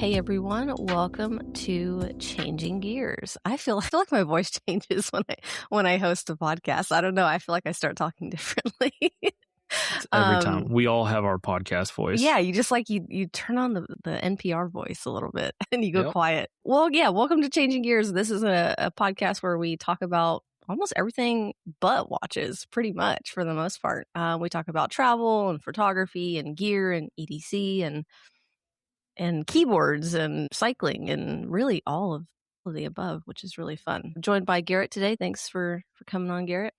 Hey everyone, welcome to Changing Gears. I feel like my voice changes when I host a podcast. I don't know. I feel like I start talking differently. Every time. We all have our podcast voice. Yeah, you just you turn on the NPR voice a little bit and you go Yep. quiet. Well, yeah, welcome to Changing Gears. This is a podcast where we talk about almost everything but watches, pretty much for the most part. We talk about travel and photography and gear and EDC and keyboards and cycling and really all of the above, which is really fun. I'm joined by Garrett today. Thanks for coming on, Garrett.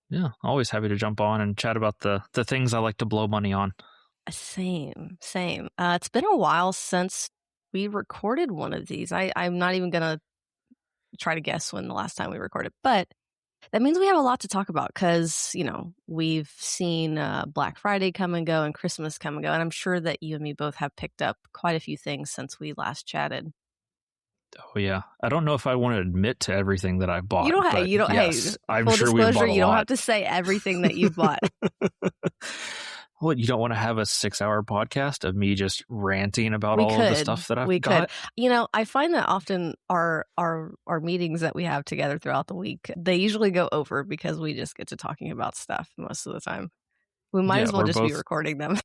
Yeah, always happy to jump on and chat about the things I like to blow money on. Same. It's been a while since we recorded one of these. I'm not even going to try to guess when the last time we recorded, but that means we have a lot to talk about because, we've seen Black Friday come and go and Christmas come and go. And I'm sure that you and me both have picked up quite a few things since we last chatted. Oh yeah, I don't know if I want to admit to everything that I bought. You don't. Yes, hey, I'm full sure we bought a lot. You don't have to say everything that you bought. What, you don't want to have a 6-hour podcast of me just ranting about all of the stuff that I've got? I find that often our meetings that we have together throughout the week, they usually go over because we just get to talking about stuff most of the time. We might as well just be recording them.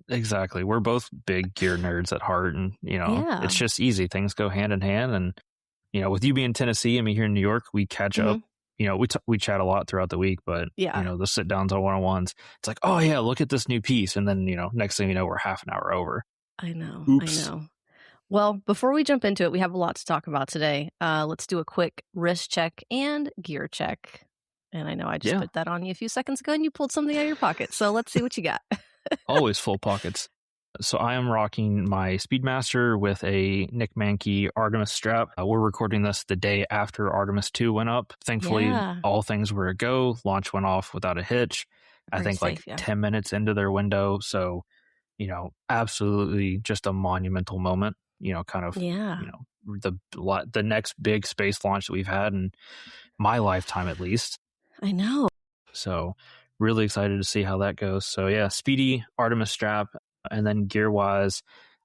Exactly. We're both big gear nerds at heart, and it's just easy. Things go hand in hand, and with you being in Tennessee and me here in New York, we catch up. We chat a lot throughout the week, but the sit downs on one-on-ones, it's like, oh yeah, look at this new piece, and then next thing you know, we're half an hour over. I know. Oops. I know. Well, before we jump into it, we have a lot to talk about today. Let's do a quick wrist check and gear check. And I know I just put that on you a few seconds ago, and you pulled something out of your pocket. So let's see what you got. Always full pockets. So I am rocking my Speedmaster with a Nick Manke Artemis strap. We're recording this the day after Artemis 2 went up. Thankfully, all things were a go. Launch went off without a hitch. I think safe, 10 minutes into their window. So, absolutely just a monumental moment, the next big space launch that we've had in my lifetime, at least. I know. So really excited to see how that goes. So yeah, speedy Artemis strap. And then gear-wise,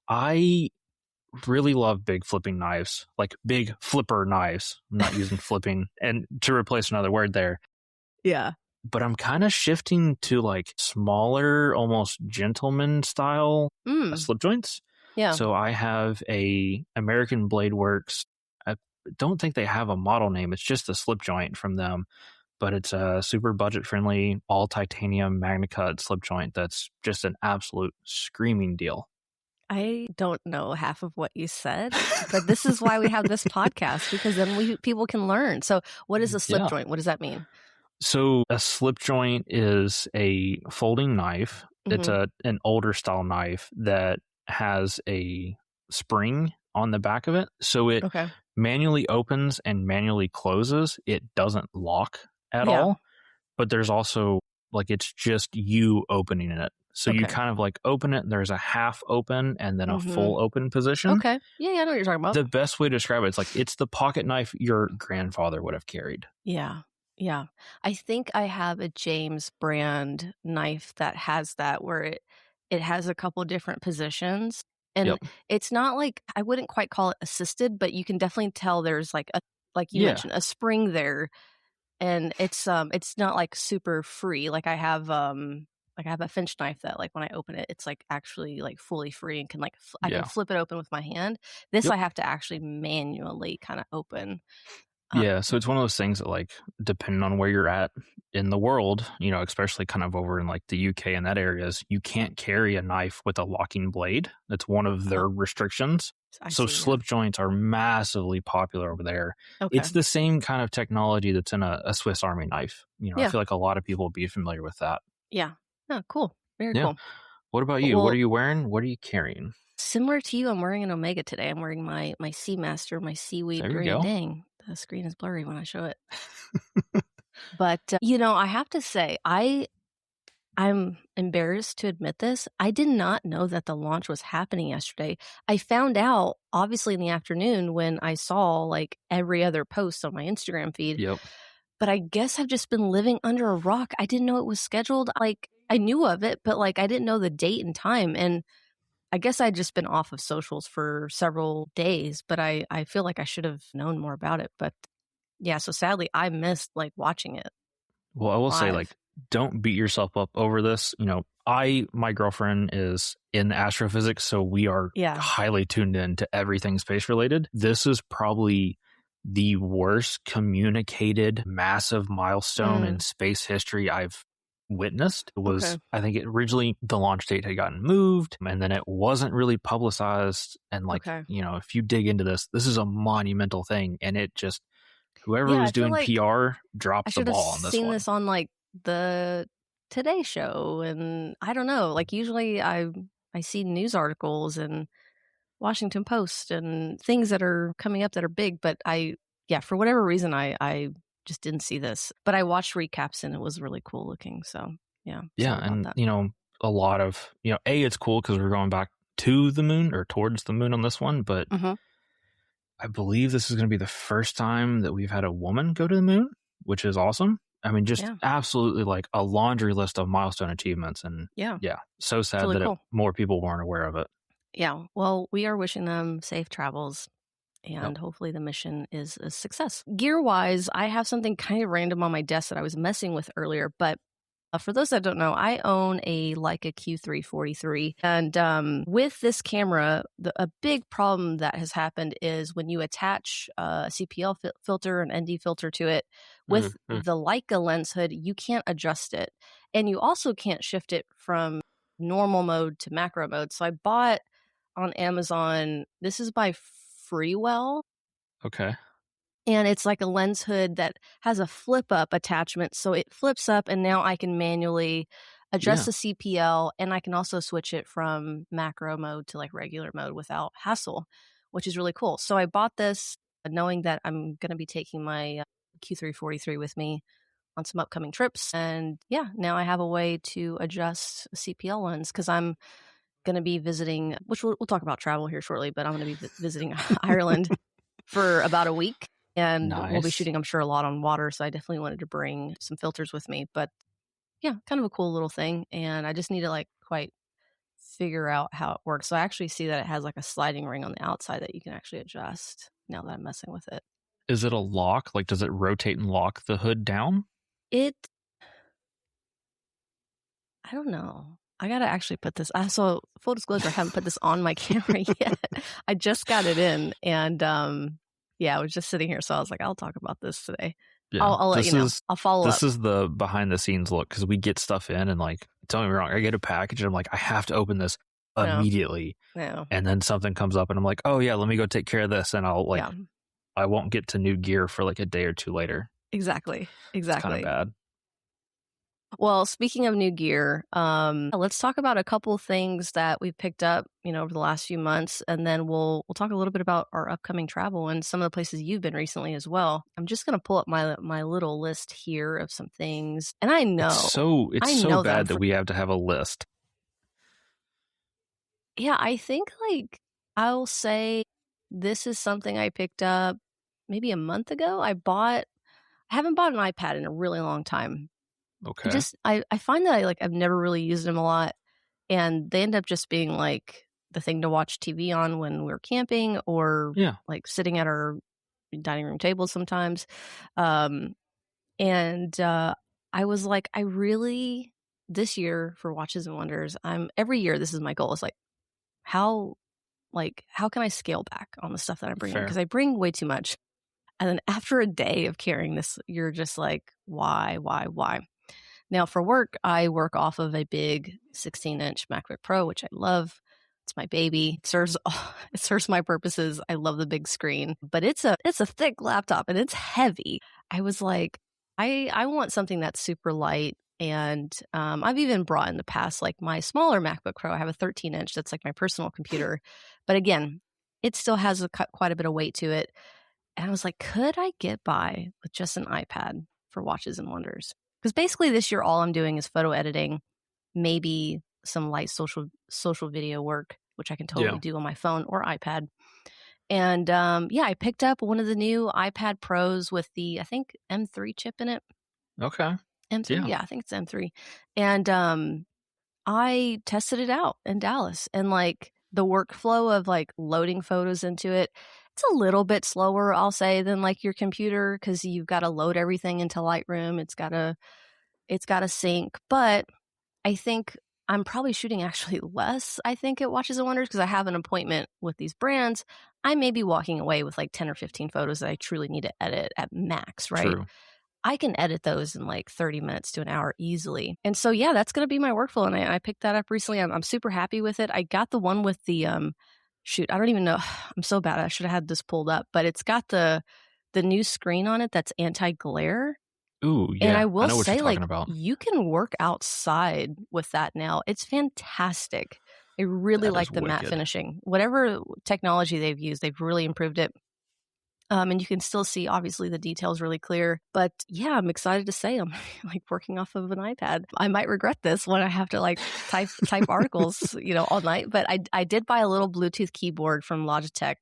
I really love big flipping knives, like big flipper knives. I'm not using flipping and to replace another word there. Yeah. But I'm kind of shifting to like smaller, almost gentleman style slip joints. Yeah. So I have a American Blade Works. I don't think they have a model name. It's just a slip joint from them. But it's a super budget-friendly, all-titanium Magna-Cut slip joint that's just an absolute screaming deal. I don't know half of what you said, but this is why we have this podcast, because then people can learn. So what is a slip joint? What does that mean? So a slip joint is a folding knife. It's an older style knife that has a spring on the back of it. So it manually opens and manually closes. It doesn't lock at all, but there's also it's just you opening it. So you kind of open it, there's a half open and then a full open position. Okay. Yeah, I know what you're talking about. The best way to describe it, it's the pocket knife your grandfather would have carried. Yeah. I think I have a James brand knife that has that, where it has a couple different positions. And it's not I wouldn't quite call it assisted, but you can definitely tell there's you mentioned, a spring there. And it's not super free. I have a Finch knife that when I open it, it's actually fully free and can I can flip it open with my hand. This I have to actually manually kind of open. So it's one of those things that depending on where you're at in the world, especially kind of over in the UK and that areas, you can't carry a knife with a locking blade. That's one of their restrictions. So slip joints are massively popular over there. Okay. It's the same kind of technology that's in a Swiss Army knife. I feel like a lot of people will be familiar with that. Yeah. Oh, cool. Very cool. What about you? What are you wearing? What are you carrying? Similar to you, I'm wearing an Omega today. I'm wearing my Seamaster, my Seaweed green. Dang, the screen is blurry when I show it. But, I have to say, I'm embarrassed to admit this. I did not know that the launch was happening yesterday. I found out, obviously, in the afternoon when I saw every other post on my Instagram feed. Yep. But I guess I've just been living under a rock. I didn't know it was scheduled. I knew of it, but I didn't know the date and time. And I guess I'd just been off of socials for several days, but I feel like I should have known more about it, but yeah, so sadly, I missed, like, watching it Well, I will say, live. like, don't beat yourself up over this. My girlfriend is in astrophysics, so we are Yeah. highly tuned in to everything space related. This is probably the worst communicated massive milestone in Mm, space history I've witnessed. It was, okay. I think, originally the launch date had gotten moved, and then it wasn't really publicized. And, like, Okay. if you dig into this is a monumental thing, and it just, whoever Yeah, I was feel doing like PR I dropped the should have ball on this seen one. this on, like, the Today Show, and I don't know, like, usually I see news articles and Washington Post and things that are coming up that are big, but yeah, for whatever reason, I just didn't see this. But I watched recaps and it was really cool looking. So yeah, Yeah, sorry about and that. a lot of it's cool because we're going back to the moon or towards the moon on this one, but Hmm. I believe this is going to be the first time that we've had a woman go to the moon, which is awesome. I mean, just Yeah, absolutely like a laundry list of milestone achievements, and yeah, yeah, so it's sad really that cool. more people weren't aware of it. Yeah, well, we are wishing them safe travels Yep. and hopefully the mission is a success. Gear wise, I have something kind of random on my desk that I was messing with earlier, but for those that don't know, I own a Leica Q343, and with this camera, a big problem that has happened is when you attach a CPL filter, an ND filter to it, with Mm-hmm. the Leica lens hood, you can't adjust it, and you also can't shift it from normal mode to macro mode. So I bought on Amazon. This is by Freewell, Okay. and it's like a lens hood that has a flip up attachment. So it flips up, and now I can manually adjust Yeah. the CPL, and I can also switch it from macro mode to like regular mode without hassle, which is really cool. So I bought this knowing that I'm going to be taking my Q343 with me on some upcoming trips. And yeah, now I have a way to adjust a CPL lens because I'm going to be visiting, which we'll talk about travel here shortly, but I'm going to be visiting Ireland for about a week, and we'll be Nice. shooting, I'm sure, a lot on water, so I definitely wanted to bring some filters with me, but yeah, kind of a cool little thing, and I just need to, like, quite figure out how it works. So I actually see that it has, like, a sliding ring on the outside that you can actually adjust now that I'm messing with it. Is it a lock? Like, does it rotate and lock the hood down? It I don't know. I gotta actually put this so full disclosure, I haven't put this on my camera yet. I just got it in, and, yeah, I was just sitting here, so I was like, "I'll talk about this today." Yeah. I'll let you This know. is I'll follow this up. is the behind the scenes look because we get stuff in and, like, don't get me wrong, I get a package and I'm like, I have to open this No, immediately. no. And then something comes up and I'm like, oh yeah, let me go take care of this. And Yeah. I won't get to new gear for like a day or two later. Exactly, It's kind of exactly. bad. Well, speaking of new gear, let's talk about a couple things that we've picked up, over the last few months, and then we'll talk a little bit about our upcoming travel and some of the places you've been recently as well. I'm just gonna pull up my little list here of some things, and It's I so know that I'm bad that for we have to have a list. yeah, I think like I'll say this is something I picked up maybe a month ago. I haven't bought an iPad in a really long time. Okay. I find that I've never really used them a lot, and they end up just being, like, the thing to watch TV on when we're camping or, Yeah. like, sitting at our dining room table sometimes, um, and, I was like, "I really" this year for Watches and Wonders, every year this is my goal, is, how how can I scale back on the stuff that I'm bringing? Because Fair. I bring way too much, and then after a day of carrying this, you're just like, "Why, why, why?" Now for work, I work off of a big 16-inch MacBook Pro, which I love. It's my baby. It serves my purposes. I love the big screen, but it's a thick laptop and it's heavy. I was like, I want something that's super light. And I've even brought in the past like my smaller MacBook Pro. I have a 13-inch that's like my personal computer, but again, it still has quite a bit of weight to it. And I was like, could I get by with just an iPad for Watches and Wonders? Because basically this year, all I'm doing is photo editing, maybe some light social video work, which I can totally Yeah. do on my phone or iPad. And yeah, I picked up one of the new iPad Pros with the I think M3 chip in it. Okay. M3, Yeah. yeah, I think it's M3. And I tested it out in Dallas, and the workflow of, like, loading photos into it, it's a little bit slower, I'll say, than, like, your computer because 'cause you've gotta load everything into Lightroom. It's gotta sync, but I think I'm probably shooting actually less, I think, at Watches and Wonders because I have an appointment with these brands. I may be walking away with, like, 10 or 15 photos that I truly need to edit at max, right? True. I can edit those in, like, 30 minutes to an hour easily. And so, yeah, that's gonna be my workflow, and I picked that up recently. I'm super happy with it. I got the one with the, shoot, I don't even know. I'm so bad. I should have had this pulled up, but it's got the new screen on it that's anti-glare, Ooh, and I yeah. I will know what you're say, talking like, about. you can work outside with that now. It's fantastic. I really That is like the matte wicked. finishing. Whatever technology they've used, they've really improved it. And you can still see obviously the details really clear. But yeah, I'm excited to say I'm like working off of an iPad. I might regret this when I have to like type articles, all night. But I did buy a little Bluetooth keyboard from Logitech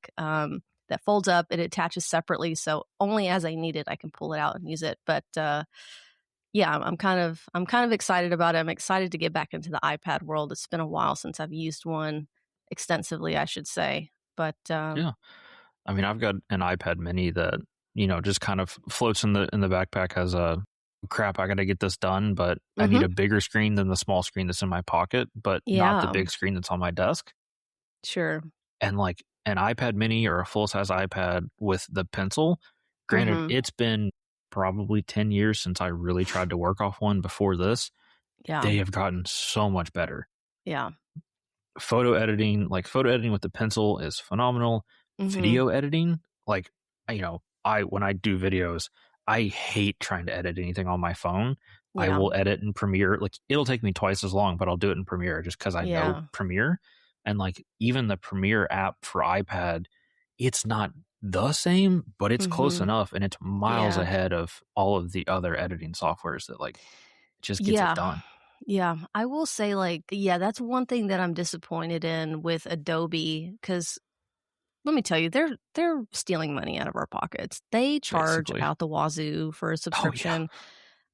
that folds up. It attaches separately, so only as I need it I can pull it out and use it. But yeah, I'm kind of excited about it. I'm excited to get back into the iPad world. It's been a while since I've used one extensively, I should say. But Yeah. I mean, I've got an iPad mini that, just kind of floats in the backpack as a crap, I got to get this done, but I need mhm, a bigger screen than the small screen that's in my pocket, but not the yeah, big screen that's on my desk. sure. And like an iPad mini or a full size iPad with the pencil, granted, Mhm. it's been probably 10 years since I really tried to work off one before this. Yeah. They have gotten so much better. Yeah. Photo editing with the pencil is phenomenal. Mhm. Video editing, like, I when I do videos, I hate trying to edit anything on my phone. I Yeah. will edit in Premiere. Like, it'll take me twice as long, but I'll do it in Premiere just because I know Yeah. Premiere. And like, even the Premiere app for iPad, it's not the same, but it's close Mhm. enough, and it's miles Yeah. ahead of all of the other editing softwares that like just gets it Yeah. done. Yeah. I will say, like, yeah, that's one thing that I'm disappointed in with Adobe because let me tell you, they're stealing money out of our pockets. They charge Basically. out the wazoo for a Oh yeah. subscription.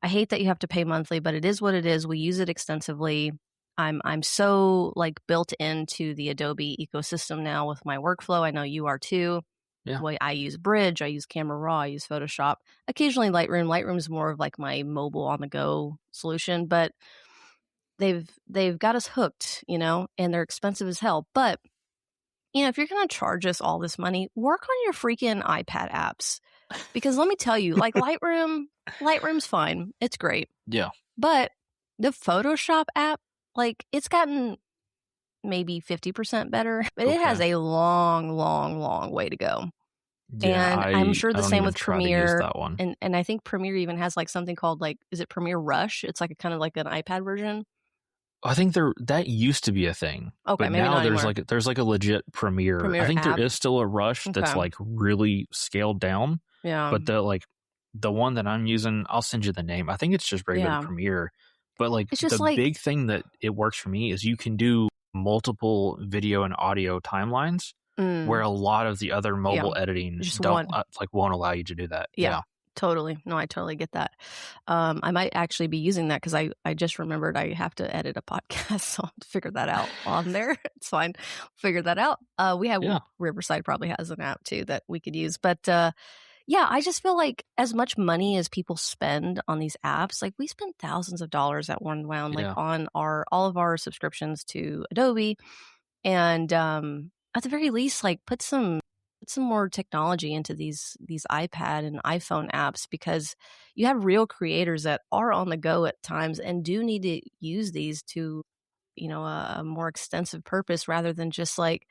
I hate that you have to pay monthly, but it is what it is. We use it extensively. I'm so like built into the Adobe ecosystem now with my workflow. I know you are too. Yeah. Way I use Bridge, I use Camera Raw, I use Photoshop, occasionally Lightroom. Lightroom's more of like my mobile on the go solution, but they've got us hooked, and they're expensive as hell. But if you're gonna charge us all this money, work on your freaking iPad apps. Because let me tell you, like Lightroom's fine. It's great. Yeah. But the Photoshop app, like it's gotten maybe 50% better, but it has Okay. a long, long, long way to go. Yeah, And I'm sure I the don't same even with try to use Premiere, that one. and I think Premiere even has, like, something called, like is it Premiere Rush? It's like a kind of like an iPad version? I think that used to be a thing, Okay, but maybe now not anymore. there's like a legit Premiere. I Premiere think there app? is still a Rush that's Okay. like really scaled down, Yeah. but the one that I'm using, I'll send you the name. I think it's just regular Yeah. Premiere, but like It's the just like big thing that it works for me is you can do multiple video and audio timelines where mm, a lot of the other yeah, mobile editing just don't one. won't allow you to do that. Yeah, Yeah. totally. No, I totally get that. I might actually be using that because I just remembered I have to edit a podcast, so I'll have to figure that out while I'm there. It's fine. Figure that out. We have Yeah. Riverside probably has an app too that we could use. But yeah, I just feel like as much money as people spend on these apps, like we spend thousands of dollars at one round, like Yeah. on all of our subscriptions to Adobe. And at the very least, like put some more technology into these iPad and iPhone apps because you have real creators that are on the go at times and do need to use these to a more extensive purpose rather than just like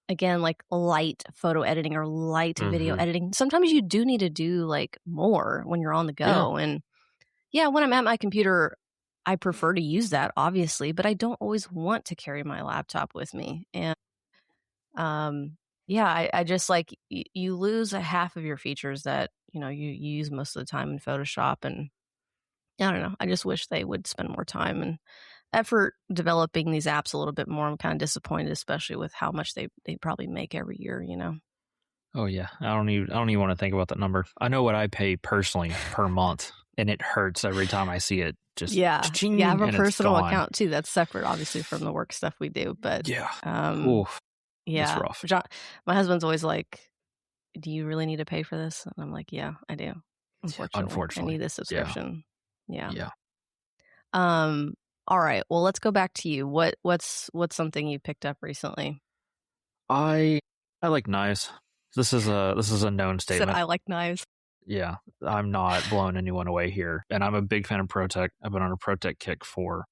again like light photo editing or light video Mhm. editing. Sometimes you do need to do like more when you're on the Yeah. go. And yeah, when I'm at my computer I prefer to use that obviously, but I don't always want to carry my laptop with me. And um, yeah, I just like you lose a half of your features that you use most of the time in Photoshop, and I don't know. I just wish they would spend more time and effort developing these apps a little bit more. I'm kind of disappointed, especially with how much they probably make every year. Oh yeah, I don't even want to think about that number. I know what I pay personally per month, and it hurts every time I see it. Just Yeah, yeah. I have ching, a and it's personal gone. account too. That's separate, obviously, from the work stuff we do. But Yeah. um, Oof. It's Yeah. rough. My husband's always like, "Do you really need to pay for this?" And I'm like, "Yeah, I do. Unfortunately, I Unfortunately. need this Yeah. subscription." Yeah. Yeah. Um, all right. Well, let's go back to you. What's something you picked up recently? I I like knives. This is a known Said statement. I like knives. Yeah. I'm not blowing anyone away here. And I'm a big fan of ProTech. I've been on a ProTech kick for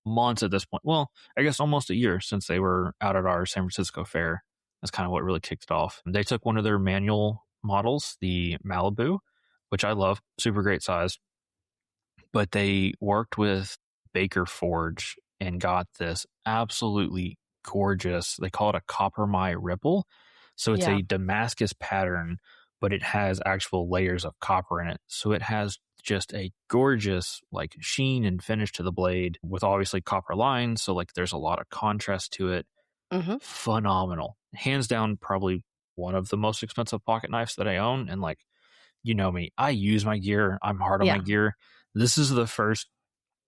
months at this point. Well, I guess almost a year since they were out at our San Francisco fair. That's kind of what really kicked it off. They took one of their manual models, the Malibu, which I love, super great size, but they worked with Baker Forge and got this absolutely gorgeous, they call it a copper my ripple. So it's Yeah. a Damascus pattern, but it has actual layers of copper in it. So it has just a gorgeous like sheen and finish to the blade with obviously copper lines. So like there's a lot of contrast to it. Mhm. Phenomenal. Hands down, probably one of the most expensive pocket knives that I own. And like, you know me, I use my gear. I'm hard on my Yeah. gear. This is the first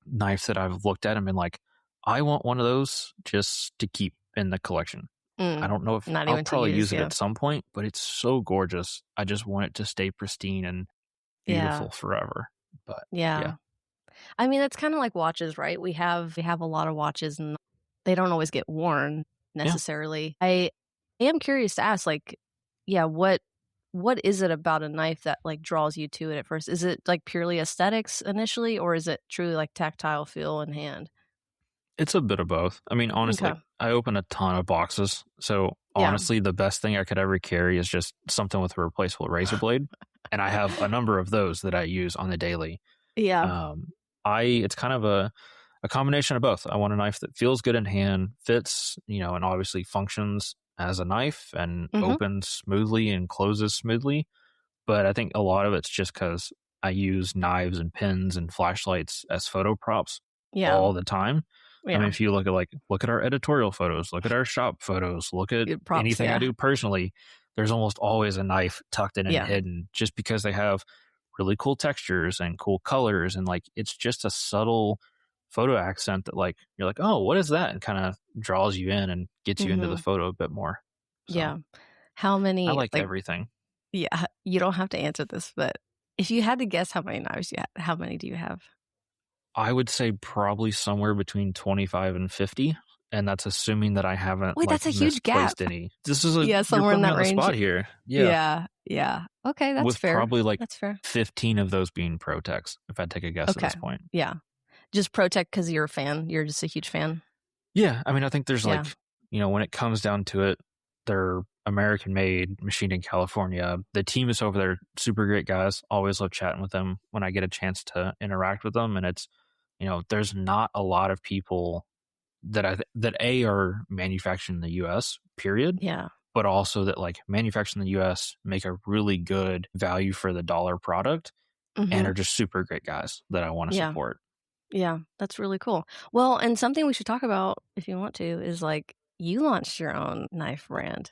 knife that I've looked at and been like, I want one of those just to keep in the collection. I Mm. don't know if Not I'll even to probably use, use it yeah. at some point, but it's so gorgeous. I just want it to stay pristine and Yeah. beautiful forever. But yeah, Yeah. I mean, it's kinda like watches, right? We have a lot of watches, and they don't always get worn yeah, necessarily. I am curious to ask, like, yeah, what is it about a knife that, like, draws you to it at first? Is it, like, purely aesthetics initially, or is it truly, like, tactile feel in hand? it's a bit of both. I mean, honestly, Okay. like, I open a ton of boxes. So Yeah. honestly, the best thing I could ever carry is just something with a replaceable razor blade. And I have a number of those that I use on the daily. Yeah. Um, it's kind of a combination of both. I want a knife that feels good in hand, fits, and obviously functions as a knife and Mhm. opens smoothly and closes smoothly. But I think a lot of it's just because I use knives and pins and flashlights as photo props Yeah. all the time. I mean, Yeah. if you look at our editorial photos, look at our shop photos, look at Good props, anything I yeah. do personally, there's almost always a knife tucked in and Yeah. hidden just because they have really cool textures and cool colors and like it's just a subtle photo accent that like you're like, "Oh, what is that?" and kind of draws you in and gets you into the Mhm. photo a bit more. So, Yeah. How I many, like like, everything. yeah, you don't have to answer this, but if you had to guess how many knives you ha how many do you have? I would say probably somewhere between 25 and 50, and that's assuming that I haven't, Wait, like, that's a huge gap. misplaced any. This is a Yeah, you're somewhere in putting me that on the range. spot here. Yeah, Yeah, yeah. Okay, that's with fair. probably, like, That's fair. 15 of those being Protex, if I take a guess at Okay. this point. Yeah. Just Protect because 'cause you're a fan? You're just a huge fan? Yeah, I mean, I think there's, Yeah. like, when it comes down to it, they're American-made, machined in California. The team is over there, super great guys. Always love chatting with them when I get a chance to interact with them, and it's there's not a lot of people that A are manufactured in the US, period, Yeah. but also that like manufactured in the US make a really good value for the dollar product and Mhm. are just super great guys that I want to Yeah. support. Yeah. That's really cool. Well, and something we should talk about, if you want to, is, like, you launched your own knife brand.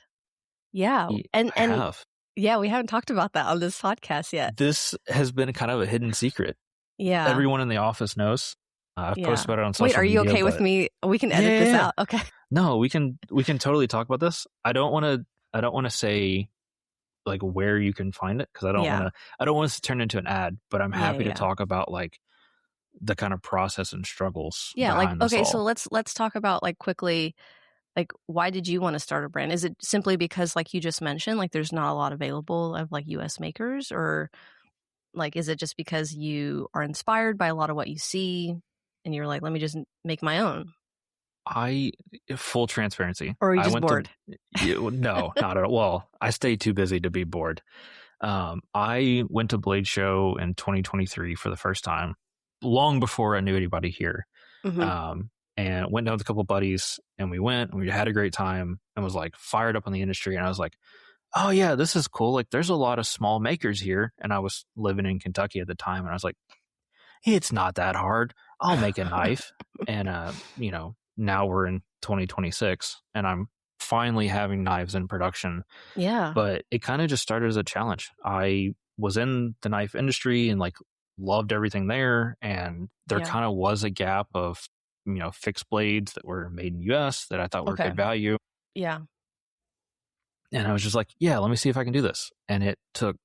Yeah, I and have. yeah, we haven't talked about that on this podcast yet. This has been kind of a hidden secret. Yeah. Everyone in the office knows. I've posted Yeah. about it on Wait, social are you media, okay with but me we can yeah, edit yeah, this yeah. out. Okay. No, we can totally talk about this. I don't want to say like where you can find it because Yeah. I don't want this to turn into an ad, but I'm Yeah, happy to yeah. talk about like the kind of process and struggles Yeah, like, behind this okay, so all. let's talk about, like, quickly, like, why did you wanna start a brand? Is it simply because, like you just mentioned, like, there's not a lot available of, like, US makers? Or, like, is it just because you are inspired by a lot of what you see, and you're like, "Let me just make my own?" I Full transparency. Or are you I just went to bored? no, not at all. Well, I stay too busy to be bored. I went to Blade Show in 2023 for the first time, long before I knew anybody here. Mhm. Um, and went down with a couple buddies, and we went, and we had a great time, and was like fired up on the industry. And I was like, "Oh yeah, this is cool. Like, there's a lot of small makers here." And I was living in Kentucky at the time, and I was like, "It's not that hard. I'll make a knife." And now we're in 2026, and I'm finally having knives in production, Yeah. but it kind of just started as a challenge. I was in the knife industry and like loved everything there. And there Yeah. kind of was a gap of, fixed blades that were made in US that I thought were Okay. good value. Yeah. And I was just like, yeah, let me see if I can do this. And it took,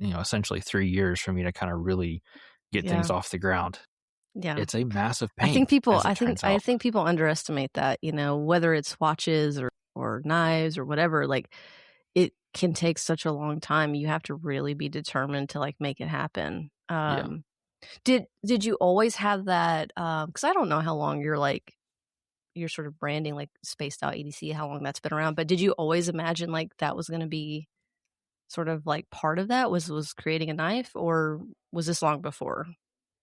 essentially 3 years for me to kind of really get things Yeah. off the ground. Yeah. It's a massive I think pain, people as it turns I out. think people underestimate that, whether it's watches or knives or whatever, like, it can take such a long time. You have to really be determined to, like, make it happen. Yeah. Did you always have that, because I don't know how long your sort of branding, like, Spaced Out EDC, how long that's been around, but did you always imagine, like, that was gonna be sort of, like, part of that was creating a knife, or was this long before?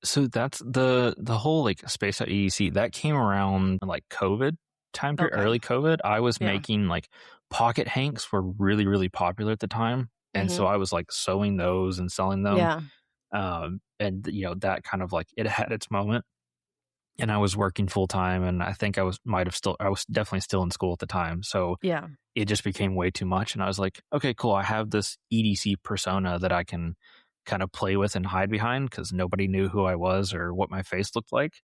So that's the whole like space out EDC that came around like COVID time period, Okay. early COVID. I was Yeah. making like pocket hanks were really, really popular at the time. And so Mhm. I was like sewing those and selling them. Yeah. And that kind of like it had its moment. And I was working full time, and I think I was definitely still in school at the time. So Yeah. it just became way too much. And I was like, okay, cool. I have this EDC persona that I can kind of play with and hide behind because nobody knew who I was or what my face looked like.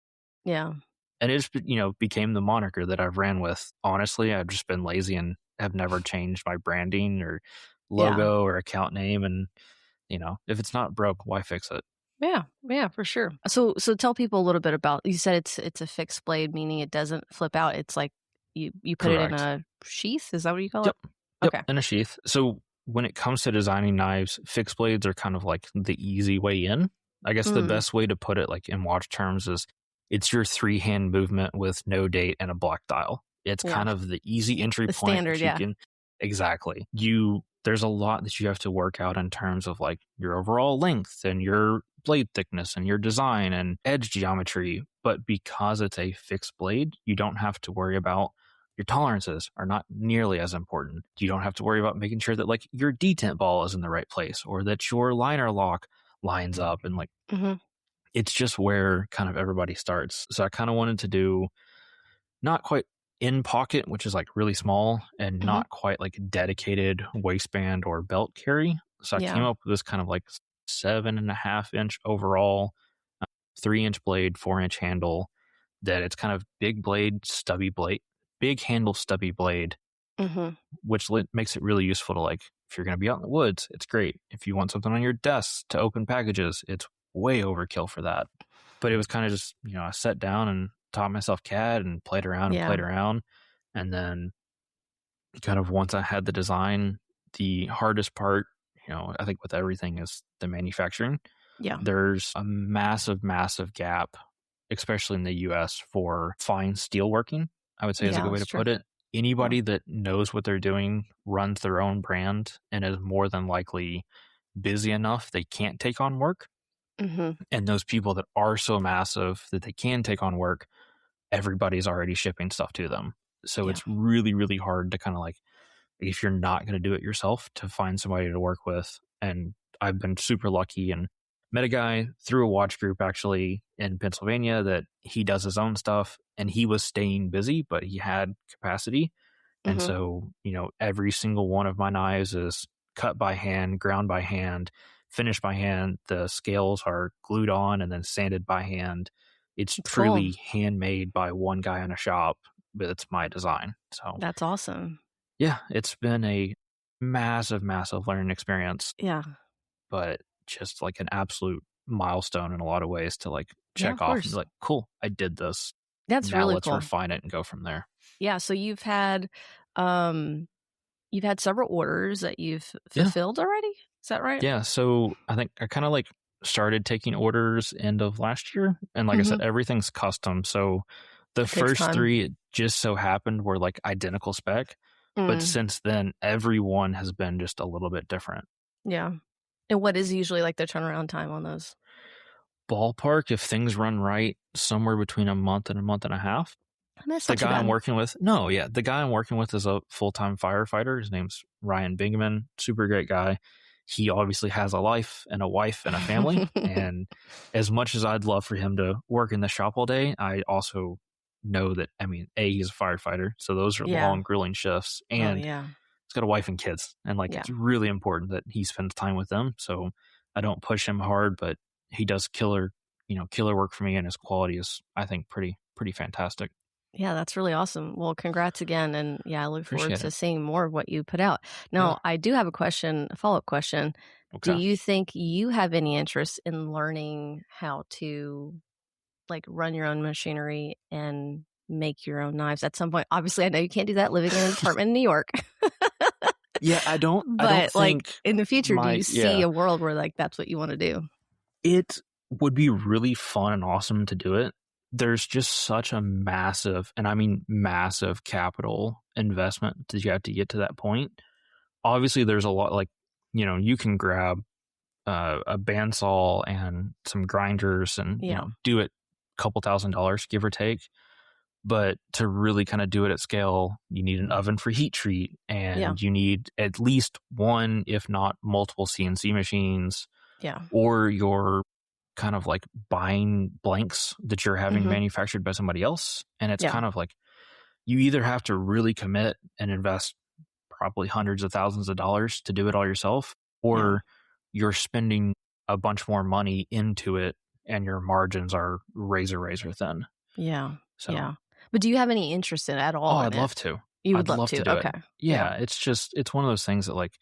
Yeah. And it just, became the moniker that I've ran with. Honestly, I've just been lazy and have never changed my branding or Yeah. logo or account name. And, if it's not broke, why fix it? Yeah, yeah, for sure. So tell people a little bit about, you said it's a fixed blade, meaning it doesn't flip out. It's like you put it in Correct. a sheath, is that what you call it? Yep. Yep. Okay. In a sheath. So when it comes to designing knives, fixed blades are kind of like the easy way in. I guess the Mm, best way to put it, like in watch terms, is it's your three hand movement with no date and a black dial. It's yeah, kind of the easy entry the point standard, that you yeah. can exactly. There's a lot that you have to work out in terms of like your overall length and your blade thickness and your design and edge geometry. But because it's a fixed blade, you don't have to worry about your tolerances are not nearly as important. You don't have to worry about making sure that like your detent ball is in the right place or that your liner lock lines up and like Mhm. it's just where kind of everybody starts. So I kind of wanted to do not quite in pocket, which is like really small, and Mhm. not quite like dedicated waistband or belt carry. So I came Yeah. up with this kind of like 7.5 inch overall, 3 inch blade, 4 inch handle. That it's kind of big blade, stubby blade, big handle, stubby blade, Mhm. which makes it really useful to like if you're going to be out in the woods. It's great. If you want something on your desk to open packages, it's way overkill for that. But it was kind of just, I sat down and taught myself CAD and played around and Yeah. played around. And then kind of once I had the design, the hardest part, I think with everything is the manufacturing. Yeah. There's a massive, massive gap, especially in the US, for fine steel working, I would say is a Yeah, good way that's to true. put it. Yeah. Anybody that knows what they're doing runs their own brand and is more than likely busy enough they can't take on work. Mhm. And those people that are so massive that they can take on work, everybody's already shipping stuff to them. So Yeah. it's really, really hard to kind of like, if you're not going to do it yourself, to find somebody to work with. And I've been super lucky and met a guy through a watch group actually in Pennsylvania that he does his own stuff and he was staying busy, but he had capacity. And Mhm. so, every single one of my knives is cut by hand, ground by hand, finished by hand. The scales are glued on and then sanded by hand. It's It's cool. truly handmade by one guy in a shop, but it's my design. So, That's awesome. yeah, it's been a massive, massive learning experience, Yeah. but just like an absolute milestone in a lot of ways to like Yeah, check of off and be course. like, cool, I did this. That's Now really let's cool. refine it and go from there. Yeah, so um you've had several orders that you've Yeah. fulfilled already? Is that right? Yeah, so I think I kind of like started taking orders end of last year, and like I said, Mhm. everything's custom. So the It takes first time. three it just so happened were like identical spec, but Mm, since then every one has been just a little bit different. yeah. And what is usually, like, the turnaround time on those? Ballpark, if things run right, somewhere between a month and a month and a half. I mean, that's The not too guy I'm bad. working with, no, yeah, the guy I'm working with is a full time firefighter. His name's Ryan Bingaman, super great guy. He obviously has a life and a wife and a family. And as much as I'd love for him to work in the shop all day, I also know that, I mean, A, he's a firefighter. So those are Yeah. long, grueling shifts. Oh, And yeah. he's got a wife and kids. And like, Yeah. it's really important that he spends time with them. So I don't push him hard, but he does killer work for me. And his quality is, I think, pretty fantastic. Yeah, that's really awesome. Well, congrats again, and yeah, I look forward Appreciate to it. seeing more of what you put out. Yeah. Now, I do have a question, a follow-up question. Do Okay. you think you have any interest in learning how to, like, run your own machinery and make your own knives at some point? Obviously, I know you can't do that living in an apartment in New York. Yeah, I don't But, like, think in the future, do my you see yeah. a world where, like, that's what you wanna do? It would be really fun and awesome to do it. There's just such a massive, and I mean massive capital investment that you have to get to that point. Obviously, there's a lot, like, you can grab a bandsaw and some grinders and, Yeah, do it a couple $1,000s, give or take. But to really kind of do it at scale, you need an oven for heat treat, yeah, and you need at least one, if not multiple CNC machines, yeah. or you're kind of like buying blanks that you're having Mhm. manufactured by somebody else. And it's Yeah, kind of like you either have to really commit and invest probably hundreds of thousands of dollars to do it all yourself, yeah, or you're spending a bunch more money into it and your margins are razor thin. yeah, So, yeah. But do you have any interest in at oh, all in I'd it? love to. You would I'd love love to to, do it. okay. Yeah, Yeah, it's one of those things that, like,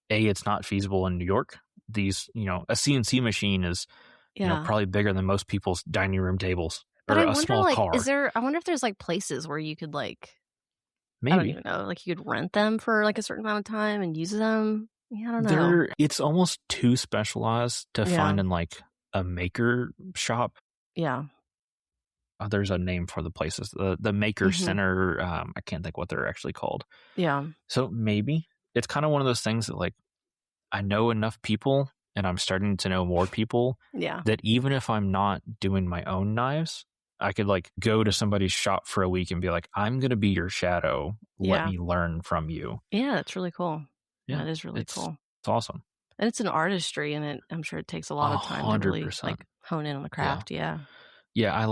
it's not feasible in New York. These, a CNC machine is, yeah. probably bigger than most people's dining room tables But or I a wonder, small like, car. I wonder if there's, like, places where you could, like I don't Maybe. even know, like, you could rent them for, like, a certain amount of time and use them? Yeah, I don't know. It's almost too specialized to Yeah, find in, like, a maker shop. yeah. There's a name for the places, the maker Mhm. center. I can't think what they're actually called. Yeah, So maybe it's kind of one of those things that, like, I know enough people and I'm starting to know more people yeah, that even if I'm not doing my own knives, I could, like, go to somebody's shop for a week and be like, I'm going to be your shadow. Let yeah. me learn from you. Yeah, that's really cool. Yeah. That is really It's, cool. it's awesome. And it's an artistry, and I'm sure it takes a lot A of time to hundred really, percent. like, hone in on the Yeah. craft, yeah. Yeah.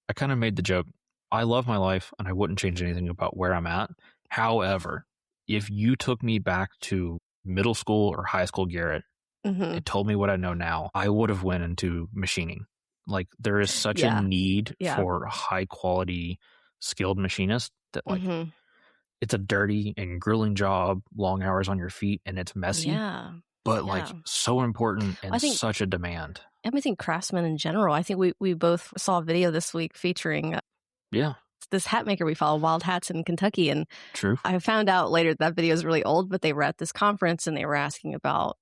I kind of made the joke. I love my life and I wouldn't change anything about where I'm at. However, if you took me back to middle school or high school, Garrett, Mhm. it told me what I know now, I would have went into machining. Like, there is such a Yeah, need yeah. for high quality skilled machinists that, like, Mhm. it's a dirty and grueling job, long hours on your feet, and it's messy, Yeah, but, like, yeah. so important I and think such a demand. I think craftsmen in general, I think we both saw a video this week featuring, Yeah, this hat maker we follow, Wild Hats in Kentucky, and true. I found out later that video is really old, but they were at this conference and they were asking about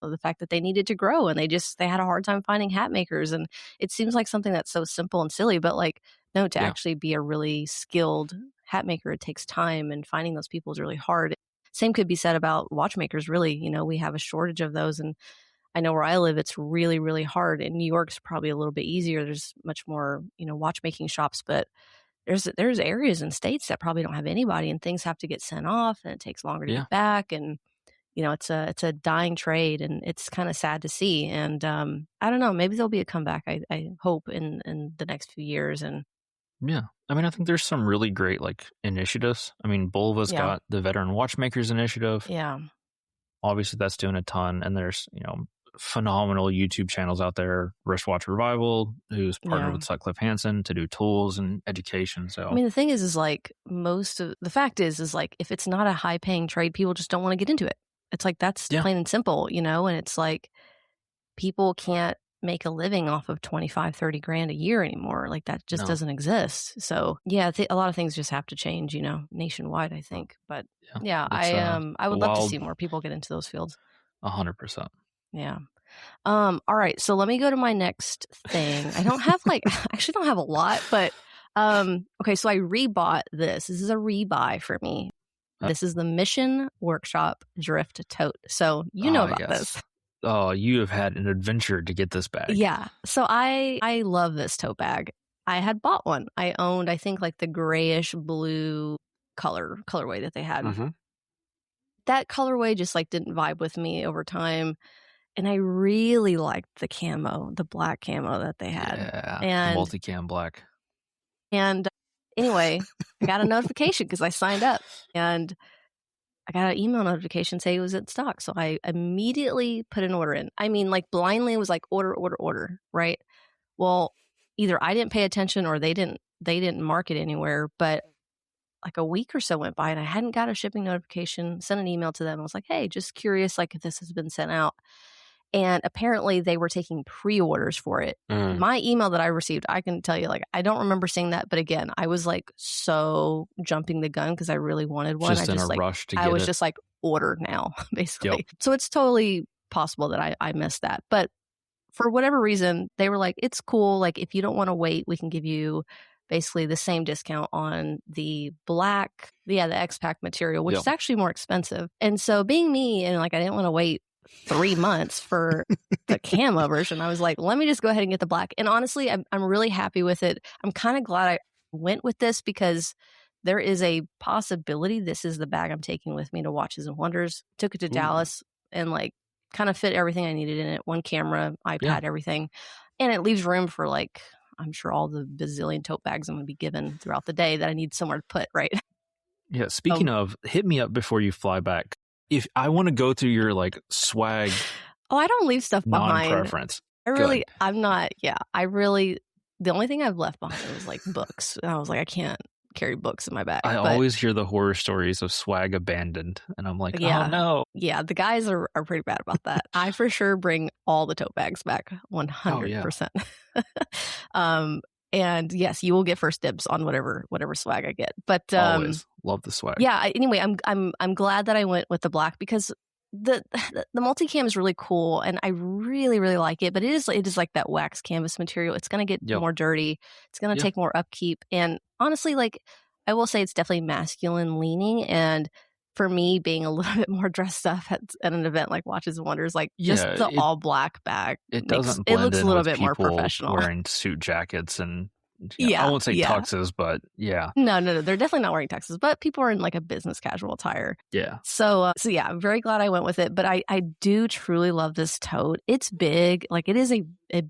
the fact that they needed to grow and they had a hard time finding hat makers. And it seems like something that's so simple and silly, but like, no, to Yeah, actually be a really skilled hat maker, it takes time and finding those people is really hard. Same could be said about watchmakers, really. We have a shortage of those. And I know where I live, it's really, really hard. In New York's probably a little bit easier. There's much more, watchmaking shops, but there's areas and states that probably don't have anybody and things have to get sent off and it takes longer to yeah, get back and it's a dying trade and it's kind of sad to see and I don't know, maybe there'll be a comeback. I hope in the next few years and yeah. I mean, I think there's some really great, like, initiatives. I mean, Bulva's yeah, got the Veteran Watchmakers Initiative. yeah, Obviously, that's doing a ton, and there's, phenomenal YouTube channels out there. Wristwatch Revival, who's partnered yeah. with Sutcliffe Hansen to do tools and education. I So mean, the thing is like most of the fact is like if it's not a high paying trade, people just don't want to get into it. It's like that's yeah, plain and simple, and it's like people can't make a living off of 25, 30 grand a year anymore. Like that just no, doesn't exist. So yeah, a lot of things just have to change, nationwide, I think. But yeah, yeah, it's I a would love to wild see more people get into those fields. 100%. Yeah. All right. So let me go to my next thing. I don't have like I actually don't have a lot, but okay, so I rebought this. This is a rebuy for me. Uh, This is the Mission Workshop Drift Tote. So you know about this. yes. Oh, you have had an adventure to get this bag. Yeah. So I love this tote bag. I had bought one. I owned, I think, like the grayish blue colorway that they had. Hmm. That colorway just like didn't vibe with me over time. And I really liked the camo, the black camo that they had. Yeah, the And multicam black. and anyway, I got a notification because I signed up and I got an email notification saying it was in stock. So I immediately put an order in. I mean, like blindly was like order, order, order, right? Well, either I didn't pay attention or they they didn't mark it anywhere, but like a week or so went by and I hadn't got a shipping notification, sent an email to them. I was like, "Hey, just curious, like, if this has been sent out." And apparently they were taking pre-orders for it. My email that I received, I can tell you, like, I don't remember seeing that, but again, I was, like, so jumping the gun because I really wanted one. Just in a rush to I get was it. just like, "Order now," Yep. basically. So it's totally possible that I missed that, but for whatever reason, they were like, "It's cool, like, if you don't wanna wait, we can give you basically the same discount on the black" the X-Pack material, which Yep. is actually more expensive. And so being me and, like, I didn't wanna wait 3 months for the camo version, I was like, "Let me just go ahead and get the black." And honestly, I'm really happy with it. I'm kinda glad I went with this because there is a possibility this is the bag I'm taking with me to Watches and Wonders. Took it to Ooh. Dallas and, like, kinda fit everything I needed in it, 1 camera, Yeah. iPad, everything, and it leaves room for, like, I'm sure all the bazillion tote bags I'm gonna be given throughout the day that I need somewhere to put, right? Yeah, speaking Um of, hit me up before you fly back. If I wanna go through your, like, swag Oh, I don't leave stuff behind. non-preference. I Good. I'm not yeah, I really the only thing I've left behind was, like, books, and I was like, "I can't carry books in my bag," I but always hear the horror stories of swag abandoned, and I'm like, "Oh, yeah. no." Yeah, the guys are pretty bad about that. I for sure bring all the tote bags back, Oh, yeah. 100%. Um, and yes, you will get first dibs on whatever swag I get. But, Always. Love the swag. yeah, anyway, I'm glad that I went with the black because the the multicam is really cool, and I really, really like it, but it is like that wax canvas material. It's gonna get Yep. more dirty. It's gonna Yeah. take more upkeep, and honestly, like, I will say it's definitely masculine leaning, and for me, being a little bit more dressed up at an event like Watches and Wonders, like, just Yeah, the all black bag it makes doesn't it blend looks a in little with bit more people professional. wearing suit jackets and, yeah, I Yeah, won't say yeah. tuxes, but yeah. No, no, no, they're definitely not wearing tuxes, but people are in, like, a business casual attire. Yeah. So yeah, I'm very glad I went with it, but I do truly love this tote. It's big, like, it is a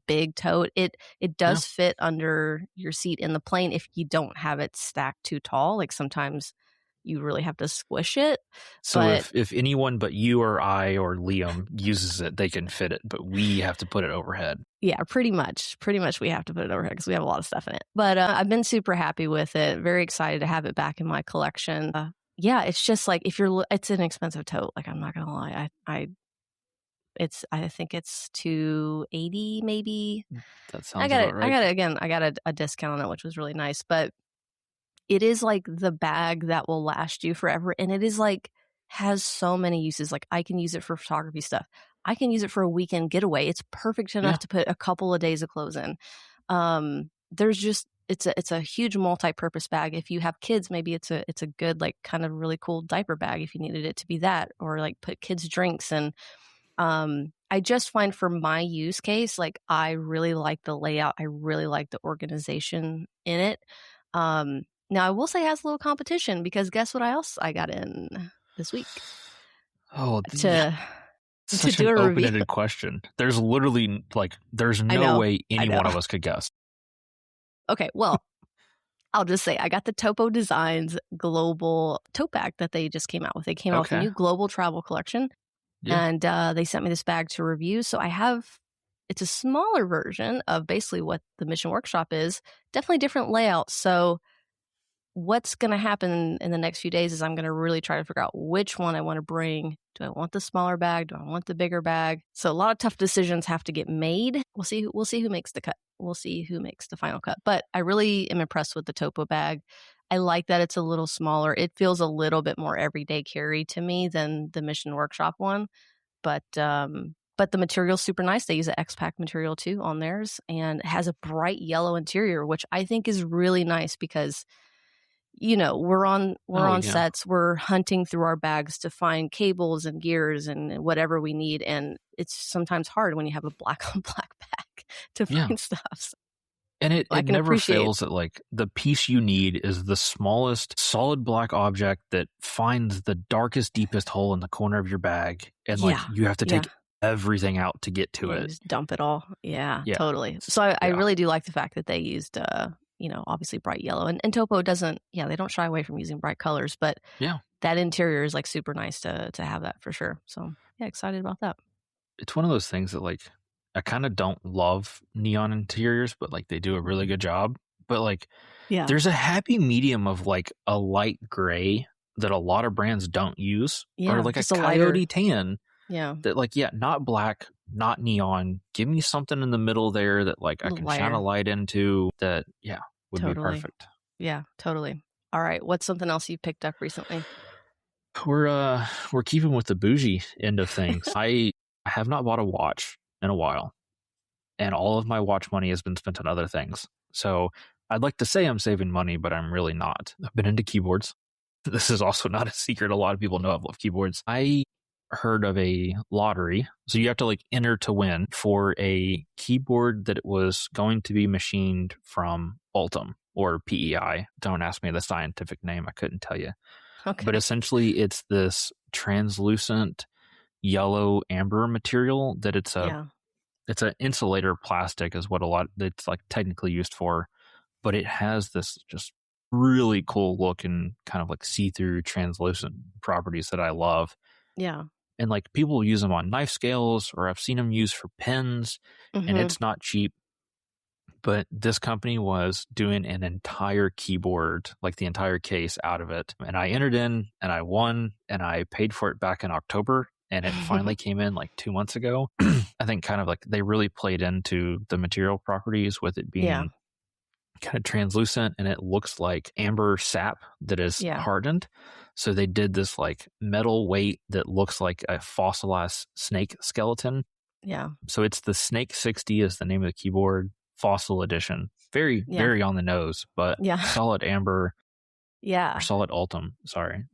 big tote. It Yeah. does fit under your seat in the plane if you don't have it stacked too tall, like, sometimes you really have to squish it, So but if anyone but you or I or Liam uses it, they can fit it, but we have to put it overhead. yeah, pretty much we have to put it over here because we have a lot of stuff in it. But, I've been super happy with it, very excited to have it back in my collection. Yeah, it's just, like, if you're it's an expensive tote, like, I'm not gonna lie. I think it's 280 maybe. That sounds about I right. got it again, I got a discount on it, which was really nice, but it is, like, the bag that will last you forever, and it is, like has so many uses, like, I can use it for photography stuff. I can use it for a weekend getaway. It's perfect enough Yeah. to put a couple of days of clothes in. There's just it's a huge multi-purpose bag. If you have kids, maybe it's a good, like, kind of really cool diaper bag if you needed it to be that, or, like, put kids' drinks in. I just find for my use case, like, I really like the layout. I really like the organization in it. Now I will say it has a little competition because guess what else I got in this week Oh, yeah. to to Such do an a review. open-ended question. There's literally, like, there's I no know. way I any know. one of us could guess. Okay, well, I'll just say I got the Topo Designs global tote bag that they just came out with. They came out with a Okay. new global travel collection, Yeah. and, they sent me this bag to review, so I have it's a smaller version of basically what the Mission Workshop is, definitely different layout, so what's gonna happen in the next few days is I'm gonna really try to figure out which one I wanna bring. Do I want the smaller bag? Do I want the bigger bag? So a lot of tough decisions have to get made. We'll see who makes the cut. We'll see who makes the final cut. But I really am impressed with the Topo bag. I like that it's a little smaller. It feels a little bit more everyday carry to me than the Mission Workshop one. But the material's super nice. They use an X-Pack material too on theirs, and it has a bright yellow interior, which I think is really nice because we're Oh, on yeah. sets, we're hunting through our bags to find cables and gears and whatever we need, and it's sometimes hard when you have a black on black bag to Yeah. find stuff. So And I it can never appreciate. fails that, like, the piece you need is the smallest solid black object that finds the darkest, deepest hole in the corner of your bag, and, like, Yeah, you have to yeah, take everything out to get to yeah, it. just dump it all. Yeah, Yeah. totally. So I Yeah. really do like the fact that they used, obviously bright yellow, and Topo doesn't they don't shy away from using bright colors, but Yeah. that interior is, like, super nice to have that for sure. So, yeah, excited about that. It's one of those things that, like, I kinda don't love neon interiors, but, like, they do a really Mhm. good job. but like Yeah. there's a happy medium of like a light gray that a lot of brands don't use, or Yeah, like a just a lighter. coyote tan Yeah, that like, yeah, not black, not neon. Give me something in the middle there that like a I little can shine a lighter. light into that, yeah, would be Totally. perfect. Yeah, totally. Alright, what's something else you picked up recently? We're keeping with the bougie end of things. I have not bought a watch in a while, and all of my watch money has been spent on other things. So I'd like to say I'm saving money, but I'm really not. I've been into keyboards. This is also not a secret. A lot of people know I love keyboards. I heard of a lottery. So you have to like enter to win for a keyboard that was going to be machined from Ultim or PEI. Don't ask me the scientific name. I couldn't tell you. But Okay. essentially it's this translucent yellow amber material that Yeah, it's an insulator plastic is what a lot it's like technically used for, but it has this just really cool look and kind of like see-through translucent properties that I love. yeah. And like people use them on knife scales, or I've seen them used for pens, and Mhm. it's not cheap. But this company was doing an entire keyboard, like the entire case out of it. And I entered in and I won and I paid for it back in October. And it finally came in like 2 months ago. I think kind of like they really played into the material properties with it Yeah, being kind of translucent and it looks like amber sap that is yeah, hardened. So they did this like metal weight that looks like a fossilized snake skeleton. yeah, So it's the Snake 60 is the name of the keyboard, Fossil Edition. Very, yeah, very on the nose, but yeah, solid amber or yeah, solid Ultim. Sorry.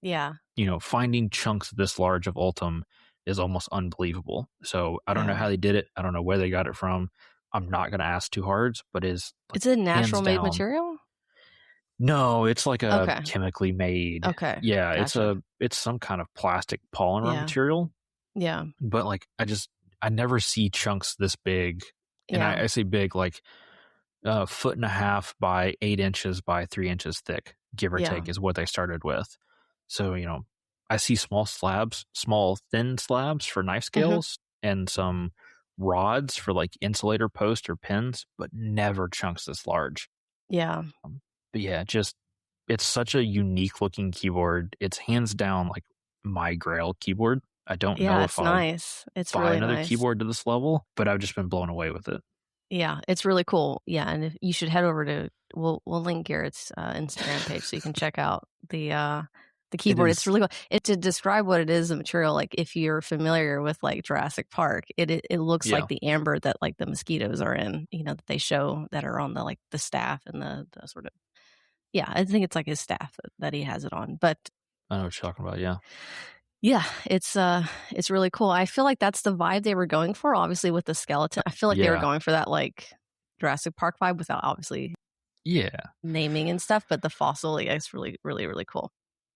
yeah, Finding chunks this large of Ultim is almost unbelievable. So I don't know yeah. how they did it. I don't know where they got it from. I'm not going to ask too hard, but is like Is it a hands natural made down. material? No, it's like a Okay, chemically made. okay, Yeah, gotcha. it's some kind of plastic polymer Yeah, material, yeah, but like I never see chunks this big. And yeah, I say big like a foot and a half by 8 inches by 3 inches thick, give or yeah. take, is what they started with. So, I see small thin slabs for knife Mhm. scales and some rods for like insulator posts or pins, but never chunks this large. Yeah, Um, but yeah, it's such a unique looking keyboard. It's hands down like my grail keyboard. I don't yeah, know if it's I'll nice. It's buy really another nice. keyboard to this level, but I've just been blown away with it. Yeah, it's really cool. Yeah, and if you should head over to we'll link Garrett's, Instagram page so you can check out the It keyboard. It's is, really cool. It to describe what it is, the material, like, if you're familiar with, like, Jurassic Park, it looks like yeah, the amber that, like, the mosquitoes are in, that they show that are on the, like, the staff and the sort of yeah, I think it's, like, his staff that he has it on, but I know what you're talking about. Yeah. yeah, it's really cool. I feel like that's the vibe they were going for, obviously, with the skeleton. I feel like they were Yeah. going for that, like, Jurassic Park vibe without obviously Yeah. naming and stuff, but the fossil, yeah, is really, really, really cool.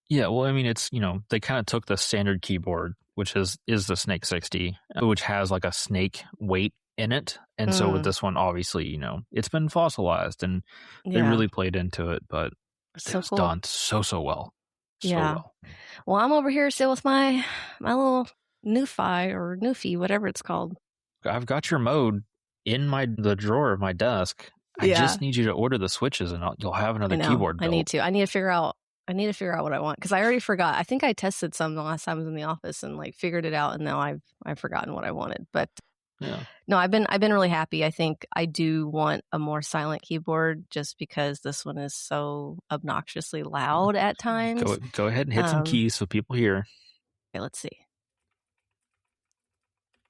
Yeah, well, I mean, it's, they kind of took the standard keyboard, which is the Snake 60, which has like a snake weight in it. And so with Mm, this one, obviously, it's been fossilized and they yeah, really played into it, but it so was cool. done so, so well. So Yeah. well. Well, I'm over here still with my little Newfi or Newfie, whatever it's called. I've got your mode in the drawer of my desk. I Yeah, just need you to order the switches and you'll have I another know. keyboard built. I need to figure out what I want because I already forgot. I think I tested some the last time I was in the office and like figured it out, and now I've forgotten what I wanted. But Yeah. no, I've been really happy. I think I do want a more silent keyboard just because this one is so obnoxiously loud at times. Go ahead and hit some Um, keys so people hear. okay, let's see.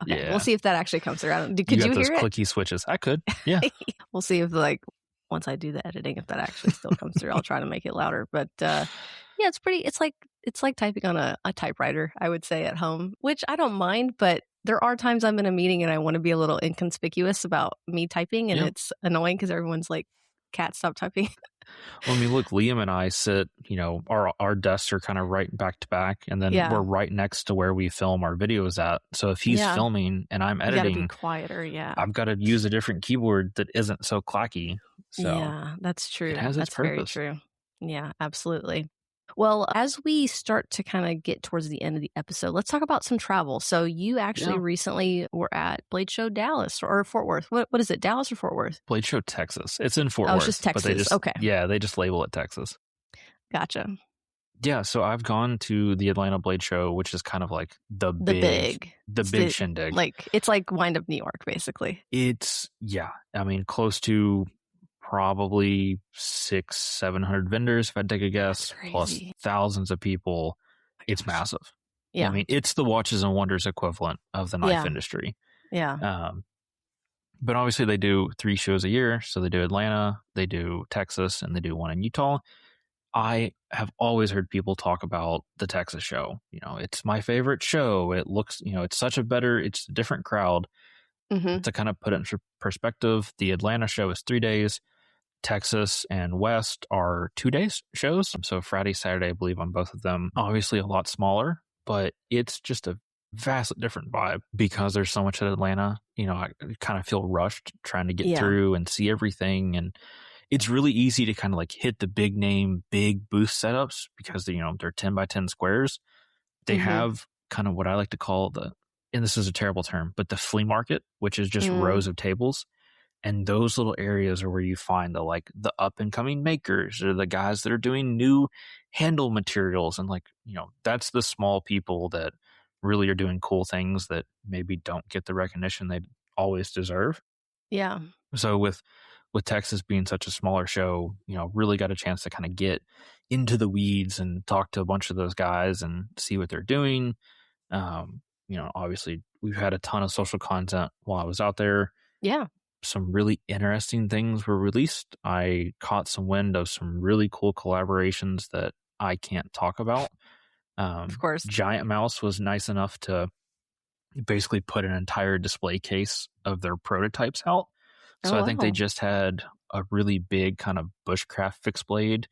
Okay, we'll Yeah. see if that actually comes through. I don't, You could got you those hear it? clicky switches. I could. Yeah. We'll see if like once I do the editing, if that actually still comes through. I'll try to make it louder. But yeah, it's pretty. It's like typing on a typewriter. I would say at home, which I don't mind. But there are times I'm in a meeting and I want to be a little inconspicuous about me typing, and Yeah. it's annoying because everyone's like, "Cat, stop typing." Well, I mean, look, Liam and I sit, our desks are kind of right back to back, and then we're Yeah, right next to where we film our videos at. So if he's yeah. filming and I'm You got to be editing, quieter. Yeah, I've got to use a different keyboard that isn't so clacky. So yeah. That's it true. has its That's very purpose. true. Yeah, absolutely. Well, as we start to kinda get towards the end of the episode, let's talk about some travel. So you actually Yeah. recently were at Blade Show Dallas or Fort Worth. What is it, Dallas or Fort Worth? Blade Show Texas. It's in Fort Oh, it's just Worth, but Texas. Okay, they just label it Texas. gotcha. Yeah, so I've gone to the Atlanta Blade Show, which is kind of like The big. the It's big the shindig. like, it's like Wind Up New York, basically. It's yeah, I mean close to probably 700 vendors if I take a That's guess, plus crazy. thousands of people. Oh my It's gosh. massive. I Yeah. mean, it's the watches and wonders equivalent of the knife Yeah. industry. Yeah. Um, but obviously they do 3 shows a year, so they do Atlanta, they do Texas, and they do one in Utah. I have always heard people talk about the Texas show. You know, it's my favorite show. It looks, it's a different crowd. Mhm. To kind of put it in perspective, the Atlanta show is 3 days. Texas and West are 2 days shows. So Friday, Saturday, I believe, on both of them. Obviously a lot smaller, but it's just a vastly different vibe because there's so much at Atlanta. You know, I kind of feel rushed trying to get Yeah. through and see everything. And it's really easy to kind of like hit the big name, big booth setups because, they're 10 by 10 squares. They Mhm. have kind of what I like to call and this is a terrible term, but the flea market, which is just Mm. rows of tables. And those little areas are where you find the up and coming makers or the guys that are doing new handle materials. And that's the small people that really are doing cool things that maybe don't get the recognition they always deserve. Yeah. So with Texas being such a smaller show, really got a chance to kind of get into the weeds and talk to a bunch of those guys and see what they're doing. Obviously we've had a ton of social content while I was out there. Yeah. Some really interesting things were released. I caught some wind of some really cool collaborations that I can't talk about. Of course. Giant Mouse was nice enough to basically put an entire display case of their prototypes out. So Oh, I think they wow. just had a really big kind of bushcraft fixed blade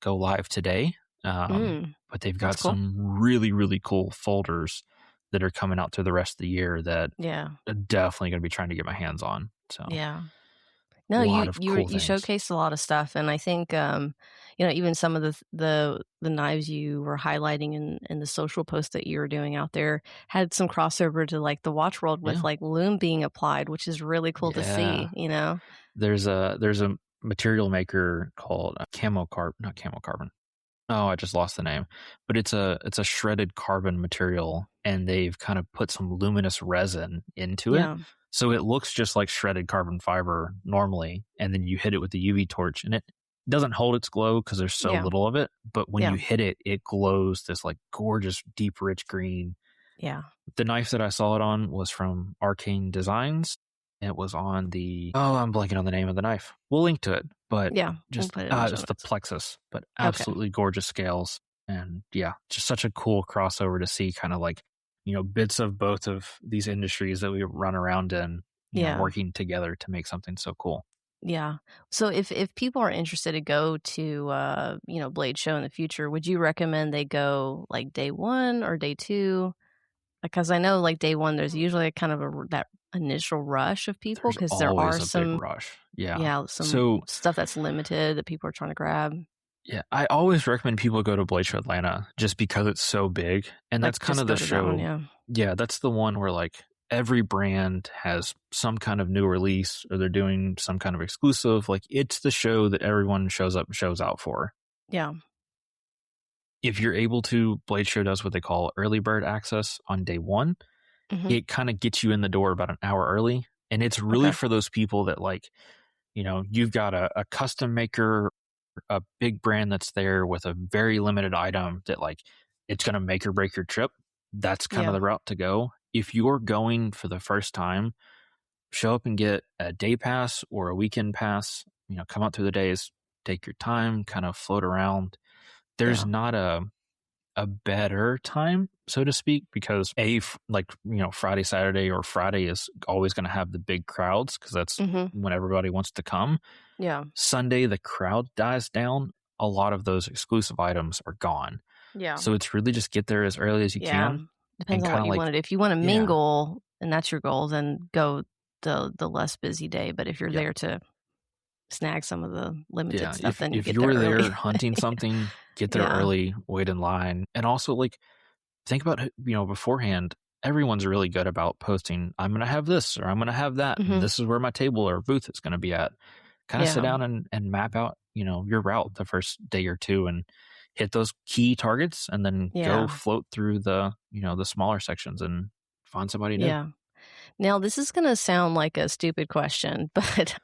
go live today. Mm. But they've That's got cool. some really, really cool folders that are coming out through the rest of the year that Yeah. I'm definitely going to be trying to get my hands on. So Yeah. a No, lot of cool you things. showcased a lot of stuff, and I think, even some of the knives you were highlighting in the social post that you were doing out there had some crossover to, like, the watch world with, Yeah. like, loom being applied, which is really cool to Yeah. see, you know? There's a material maker called not camo carbon. Oh, I just lost the name. But it's a shredded carbon material and they've kind of put some luminous resin into it. Yeah. So it looks just like shredded carbon fiber normally, and then you hit it with the UV torch and it doesn't hold its glow because there's so Yeah. little of it, but when Yeah. you hit it, it glows this like gorgeous deep rich green. Yeah. The knife that I saw it on was from Arcane Designs. It was on I'm blanking on the name of the knife. We'll link to it, but Yeah. We'll just put it in the show it's the notes. Plexus, but Okay. absolutely gorgeous scales. And yeah, just such a cool crossover to see kind of like, bits of both of these industries that we run around in, Yeah. working together to make something so cool. Yeah. So if people are interested to go to, Blade Show in the future, would you recommend they go, like, day 1 or day 2? Because I know, like, day 1, there's usually a kind of that initial rush of people There's because there are always a big some rush. Yeah. yeah, some So stuff that's limited that people are trying to grab. yeah, I always recommend people go to Blade Show Atlanta just because it's so big. And Like, that's kind just of go the to that one, show. yeah. Yeah, that's the one where like every brand has some kind of new release or they're doing some kind of exclusive. Like it's the show that everyone shows up and shows out for. Yeah. If you're able to, Blade Show does what they call early bird access on day one. Mhm. It kind of gets you in the door about an hour early. And it's really Okay. for those people that like, you've got a custom maker, a big brand that's there with a very limited item that like it's going to make or break your trip. That's kind of Yeah. the route to go. If you're going for the first time, show up and get a day pass or a weekend pass, come out through the days, take your time, kind of float around. There's Yeah. not a better time, so to speak, because Friday, Saturday, or Friday is always going to have the big crowds because that's Mhm. when everybody wants to come. Yeah. Sunday, the crowd dies down. A lot of those exclusive items are gone. Yeah. So it's really just get there as early as you Yeah. can Depends and on kind what of you like, wanted. If you wanna yeah, mingle and that's your goal, then go the less busy day, but if you're yeah, there to snag some of the limited yeah. stuff, If then you if get there you're early. there hunting something, get there Yeah. early, wait in line, and also like think about beforehand. Everyone's really good about posting, I'm going to have this or I'm going to have that, and Mhm. this is where my table or booth is going to be at. Kind of sit Yeah. down and map out, your route the first day or two and hit those key targets and then go Yeah. float through the smaller sections and find somebody new. Yeah. Now this is gonna sound like a stupid question, but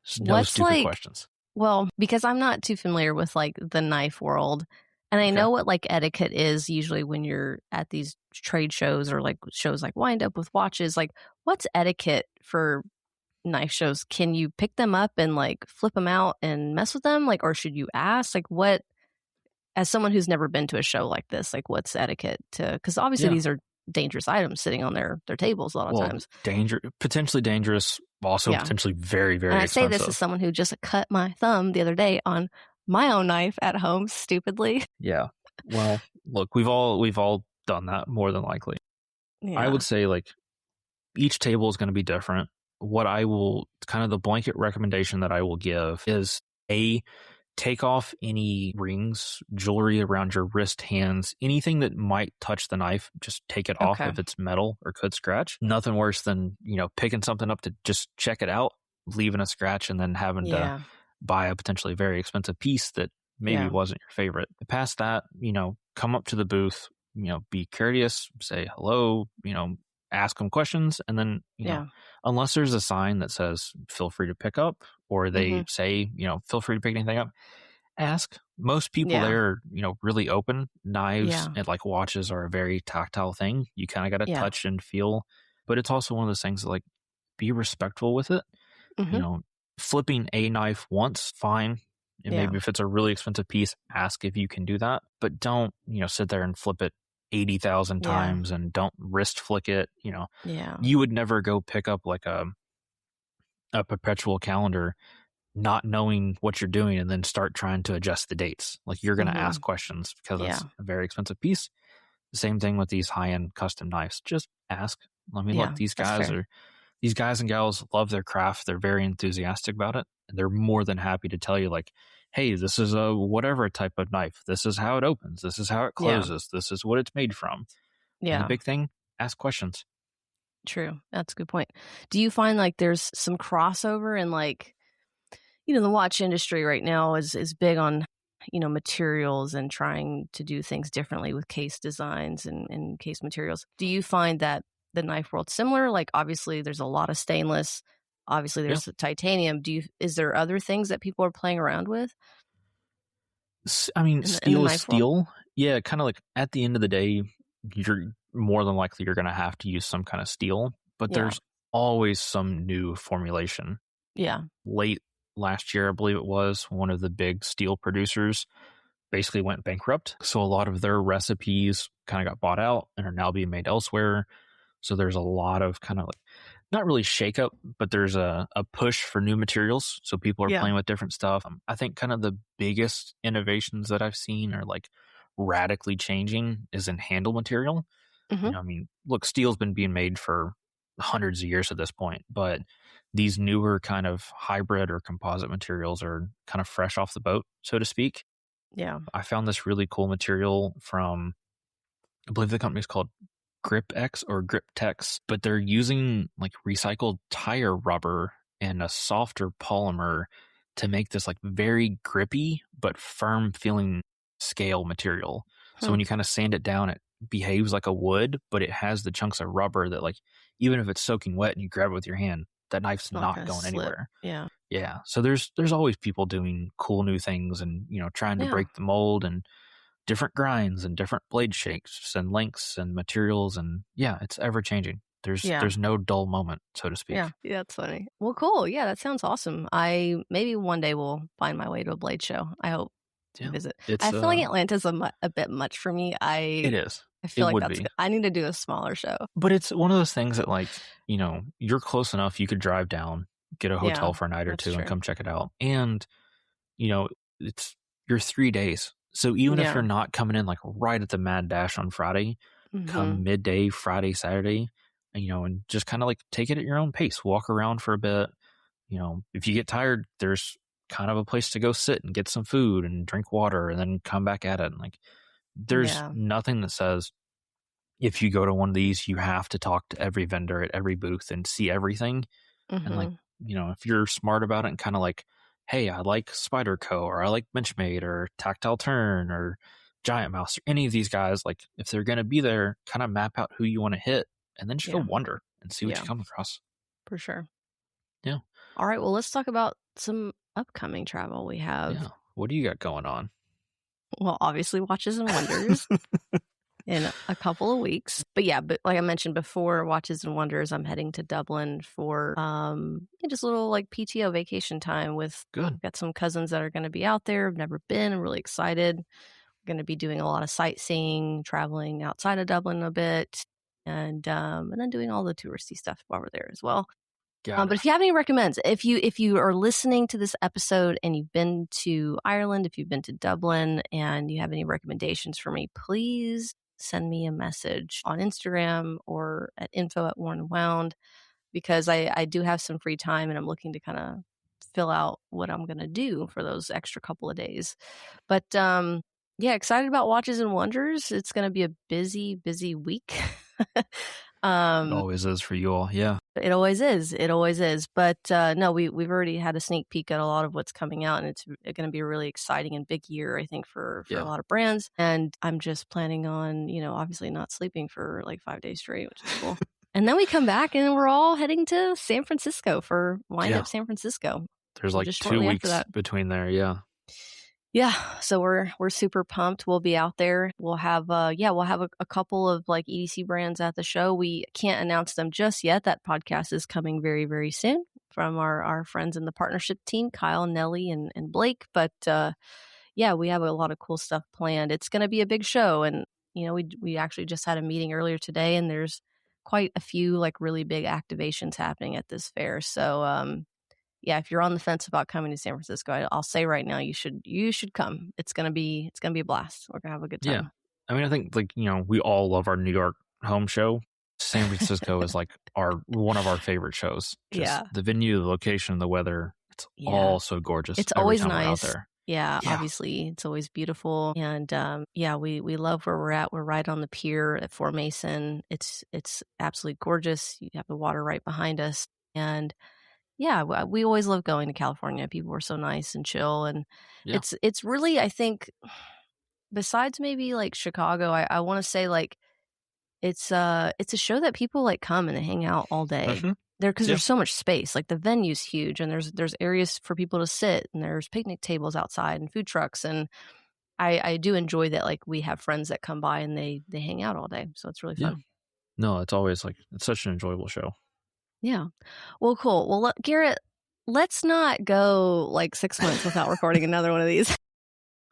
There's no what's stupid like questions. well, because I'm not too familiar with, like, the knife world, and I Okay. know what, like, etiquette is usually when you're at these trade shows or, like, shows like Wind Up with watches, like, what's etiquette for knife shows? Can you pick them up and, like, flip them out and mess with them? Like, or should you ask? Like, what as someone who's never been to a show like this, like, what's etiquette to? Because obviously Yeah. these are dangerous items sitting on their tables a lot of Well, times. potentially dangerous, also Yeah, potentially very, and very I say this as expensive. someone who just cut my thumb the other day on my own knife at home stupidly. Yeah. Well, look, we've all done that more than likely. I would Yeah. say like each table is going to be different. What I will kind of the blanket recommendation that I will give is a take off any rings, jewelry around your wrist, hands, anything that might touch the knife. Just take it off Okay. if it's metal or could scratch. Nothing worse than, picking something up to just check it out, leaving a scratch, and then having to Yeah. buy a potentially very expensive piece that maybe Yeah. wasn't your favorite. Past that, come up to the booth, be courteous, say hello, ask them questions, and then, Yeah. unless there's a sign that says feel free to pick up, or they Mhm. say, feel free to pick anything up, ask. Most people Yeah. there are, really open. Knives Yeah. and like watches are a very tactile thing. You kind of got to Yeah. touch and feel, but it's also one of those things that like be respectful with it. you Mhm. know, Flipping a knife once, fine. And Yeah. maybe if it's a really expensive piece, ask if you can do that. But don't, sit there and flip it 80,000 Yeah. times and don't wrist flick it. Yeah. You would never go pick up like a perpetual calendar not knowing what you're doing and then start trying to adjust the dates. Like you're going to ask Mhm. questions because it's Yeah. a very expensive piece. The same thing with these high end custom knives. Just ask. I mean, look, Yeah. That's fair. these guys and gals love their craft. They're very enthusiastic about it. And they're more than happy to tell you, like, hey, this is a whatever type of knife. This is how it opens. This is how it Yeah. closes. This is what it's made from. And the Yeah. big thing, ask questions. True. That's a good point. Do you find like there's some crossover in like, the watch industry right now is big on, materials and trying to do things differently with case designs and case materials. Do you find that the knife world's similar? Like obviously there's a lot of stainless, obviously Yeah. there's the titanium. Is there other things that people are playing around with I mean, in the steel is knife world? steel. Yeah, kind of like at the end of the day, you're more than likely you're going to have to use some kind of steel, but Yeah. there's always some new formulation. Yeah. Late last year, I believe it was, one of the big steel producers basically went bankrupt. So a lot of their recipes kind of got bought out and are now being made elsewhere. So there's a lot of kind of like not really shakeup, but there's a push for new materials. So people are Yeah. playing with different stuff. I think kind of the biggest innovations that I've seen are like radically changing is in handle material. Mhm. I mean, look, steel's been being made for hundreds of years at this point, but these newer kind of hybrid or composite materials are kind of fresh off the boat, so to speak. Yeah. I found this really cool material from, I believe the company's called GripX or GripTex, but they're using like recycled tire rubber and a softer polymer to make this like very grippy but firm feeling scale material. So Hmm. when you kind of sand it down, it behaves like a wood, but it has the chunks of rubber that like even if it's soaking wet and you grab it with your hand, that knife's It's not not gonna going slip. anywhere. Yeah. Yeah. So there's always people doing cool new things and trying to Yeah. break the mold and different grinds and different blade shapes and lengths and materials, and yeah, it's ever changing. There's Yeah. there's no dull moment, so to Yeah. speak. Yeah, that's funny. Well, cool. Yeah, that sounds awesome. I maybe one day will find my way to a blade show. I hope to Yeah. visit. It's I feel like Atlanta's a bit much for me. it is. I It feel like would that's be. good. I need to do a smaller show. But it's one of those things that like, you're close enough you could drive down, get a Yeah, hotel for a night or that's two and true. come check it out. And, you know, it's your 3 days. So even if Yeah. you're not coming in like right at the mad dash on Friday, come Mhm. midday Friday, Saturday, and just kind of like take it at your own pace. Walk around for a bit. If you get tired, there's kind of a place to go sit and get some food and drink water and then come back at it. And like, there's Yeah. nothing that says if you go to one of these, you have to talk to every vendor at every booth and see everything. And like, Mhm. if you're smart about it and kind of like, hey, I like Spyderco or I like Benchmade or Tactile Turn or Giant Mouse or any of these guys, like if they're going to be there, kind of map out who you want to hit and then just go Yeah. wander and see what you Yeah, come across. for sure. Yeah. Alright, well, let's talk about some upcoming travel we have. Yeah. What do you got going on? Well, obviously, Watches and Wonders in a couple of weeks. But yeah, but like I mentioned before, Watches and Wonders, I'm heading to Dublin for, just a little, like, PTO vacation time with Good. got some cousins that are gonna be out there. I've never been. I'm really excited. We're gonna be doing a lot of sightseeing, traveling outside of Dublin a bit, and then doing all the touristy stuff while we're there as well. Got But it. if you have any recommends, if you are listening to this episode and you've been to Ireland, if you've been to Dublin and you have any recommendations for me, please send me a message on Instagram or at info@wornandwound because I do have some free time and I'm looking to kind of fill out what I'm going to do for those extra couple of days. But yeah, excited about Watches and Wonders. It's going to be a busy, busy week. It um, always is for you all. Yeah. it always is. It always is. But no, we've already had a sneak peek at a lot of what's coming out, and it's going to be a really exciting and big year, I think, for a Yeah. lot of brands. And I'm just planning on, obviously not sleeping for like 5 days straight, which is cool. And then we come back, and we're all heading to San Francisco for Wind Yeah. Up San Francisco. There's like Just 2 shortly after weeks that. between there. Yeah. Yeah, so we're super pumped. We'll be out there. We'll have a couple of like EDC brands at the show. We can't announce them just yet. That podcast is coming very, very soon from our friends in the partnership team, Kyle, Nelly, and Blake. But yeah, we have a lot of cool stuff planned. It's going to be a big show, and we actually just had a meeting earlier today, and there's quite a few like really big activations happening at this fair. So yeah, if you're on the fence about coming to San Francisco, I'll say right now you should come. It's gonna be a blast. We're gonna have a good Yeah. time. I mean, I think like, we all love our New York home show. San Francisco is like one of our favorite shows. Just Yeah, the venue, the location, the weather. It's yeah. all so gorgeous It's every always time we're out nice. there. Yeah, Yeah. obviously it's always beautiful, and yeah, we love where we're at. We're right on the pier at Fort Mason. It's absolutely gorgeous. You have the water right behind us, and yeah, we always love going to California. People are so nice and chill, and Yeah. it's really, I think, besides maybe like Chicago, I want to say like it's a show that people like come and they hang out all day Hmm. there because Yeah. there's so much space. Like the venue's huge, and there's areas for people to sit, and there's picnic tables outside and food trucks, and I do enjoy that. Like we have friends that come by and they hang out all day, so it's really Yeah. fun. No, it's always like, it's such an enjoyable show. Yeah. Well, cool. Well, Garrett, let's not go like 6 months without recording another one of these. I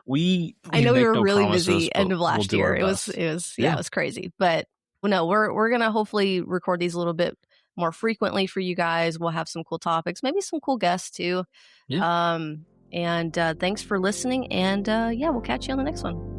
We know we make were no really promises, busy but end of we'll last do year. our It was best. it was yeah, it Yeah. was crazy. But no, we're gonna hopefully record these a little bit more frequently for you guys. We'll have some cool topics, maybe some cool guests too. Yeah. And thanks for listening. And yeah, we'll catch you on the next one.